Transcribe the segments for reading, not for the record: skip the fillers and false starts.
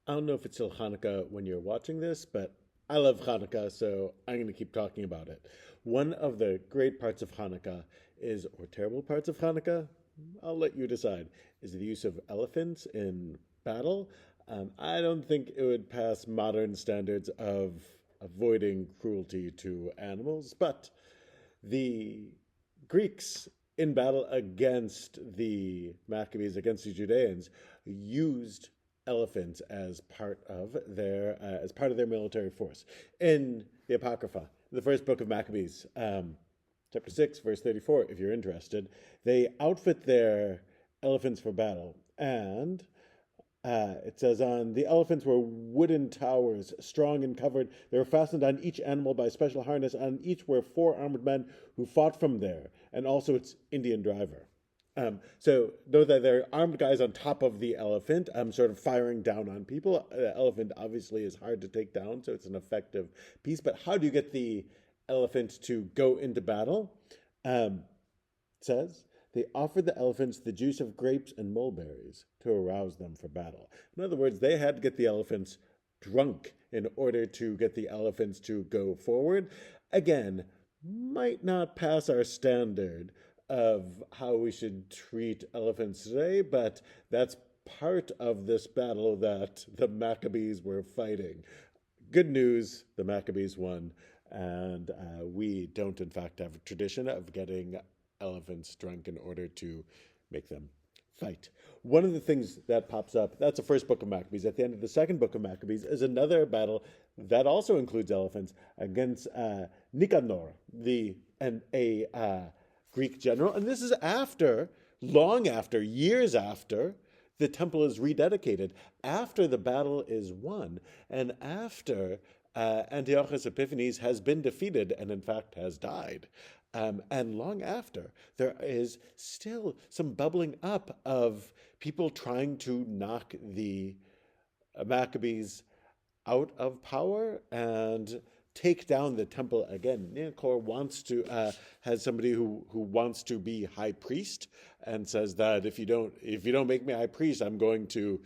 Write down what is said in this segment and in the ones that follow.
I don't know if it's still Hanukkah when you're watching this, but I love Hanukkah, so I'm going to keep talking about it. One of the great parts of Hanukkah is, or terrible parts of Hanukkah, I'll let you decide, is the use of elephants in battle. I don't think it would pass modern standards of avoiding cruelty to animals, but the Greeks in battle against the Maccabees, against the Judeans, used elephants as part of their military force. In the Apocrypha, the first book of Maccabees, chapter 6, verse 34, if you're interested, they outfit their elephants for battle. And it says, on the elephants were wooden towers, strong and covered. They were fastened on each animal by a special harness. On each were four armored men who fought from there, and also its Indian driver. So know that there are armed guys on top of the elephant, sort of firing down on people. The elephant obviously is hard to take down, so it's an effective piece. But how do you get the elephant to go into battle? It says they offered the elephants the juice of grapes and mulberries to arouse them for battle. In other words, they had to get the elephants drunk in order to get the elephants to go forward. Again, might not pass our standard of how we should treat elephants today, but that's part of this battle that the Maccabees were fighting. Good news, the Maccabees won, and we don't, in fact, have a tradition of getting elephants drunk in order to make them fight. One of the things that pops up, that's the first book of Maccabees. At the end of the second book of Maccabees is another battle that also includes elephants against Nicanor, a Greek general. And this is after, long after, years after, the temple is rededicated, after the battle is won, and after Antiochus Epiphanes has been defeated and, in fact, has died. And long after, there is still some bubbling up of people trying to knock the Maccabees out of power and take down the temple again. Nicanor has somebody who wants to be high priest and says that if you don't make me high priest, I'm going to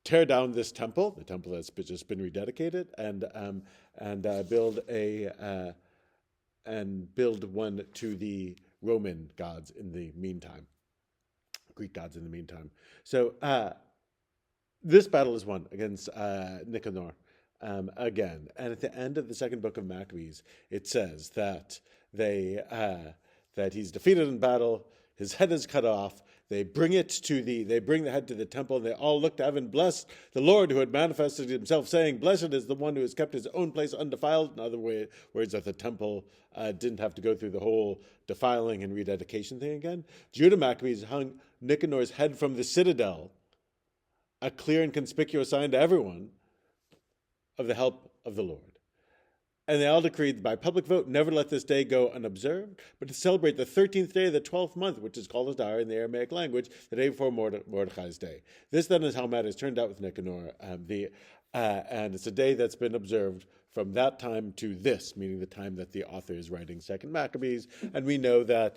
tear down this temple, the temple that's just been rededicated, and build one to the Roman gods in the meantime, Greek gods in the meantime. So this battle is won against Nicanor again, and at the end of the second book of Maccabees, it says that that he's defeated in battle. His head is cut off. They bring the head to the temple, and they all look to heaven, bless the Lord who had manifested himself, saying, blessed is the one who has kept his own place undefiled. In other words, that the temple didn't have to go through the whole defiling and rededication thing again. Judah Maccabees hung Nicanor's head from the citadel, a clear and conspicuous sign to everyone of the help of the Lord. And they all decreed by public vote never to let this day go unobserved, but to celebrate the 13th day of the 12th month, which is called Adar in the Aramaic language, the day before Mordechai's day. This then is how matters turned out with Nicanor, and it's a day that's been observed from that time to this, meaning the time that the author is writing Second Maccabees. And we know that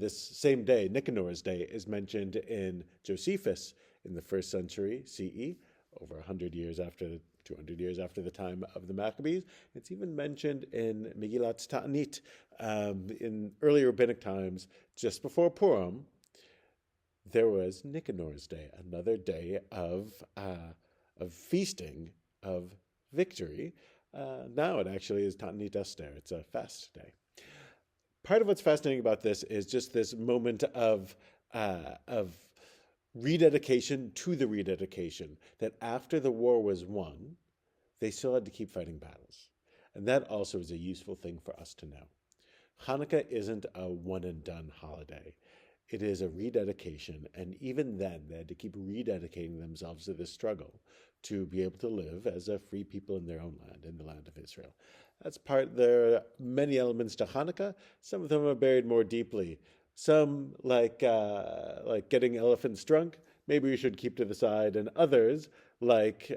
this same day, Nicanor's day, is mentioned in Josephus in the 1st century CE, over 100 years after 200 years after the time of the Maccabees. It's even mentioned in Megillat Ta'anit in early rabbinic times, just before Purim. There was Nicanor's day, another day of feasting, of victory. Now it actually is Ta'anit Esther. It's a fast day. Part of what's fascinating about this is just this moment of rededication to the rededication, that after the war was won, they still had to keep fighting battles. And that also is a useful thing for us to know. Hanukkah isn't a one and done holiday. It is a rededication, and even then they had to keep rededicating themselves to this struggle to be able to live as a free people in their own land, in the land of Israel. There are many elements to Hanukkah. Some of them are buried more deeply. Some, like getting elephants drunk, maybe we should keep to the side, and others, like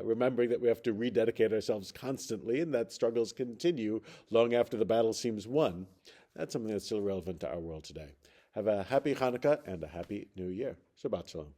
remembering that we have to rededicate ourselves constantly and that struggles continue long after the battle seems won. That's something that's still relevant to our world today. Have a happy Hanukkah and a happy New Year. Shabbat Shalom.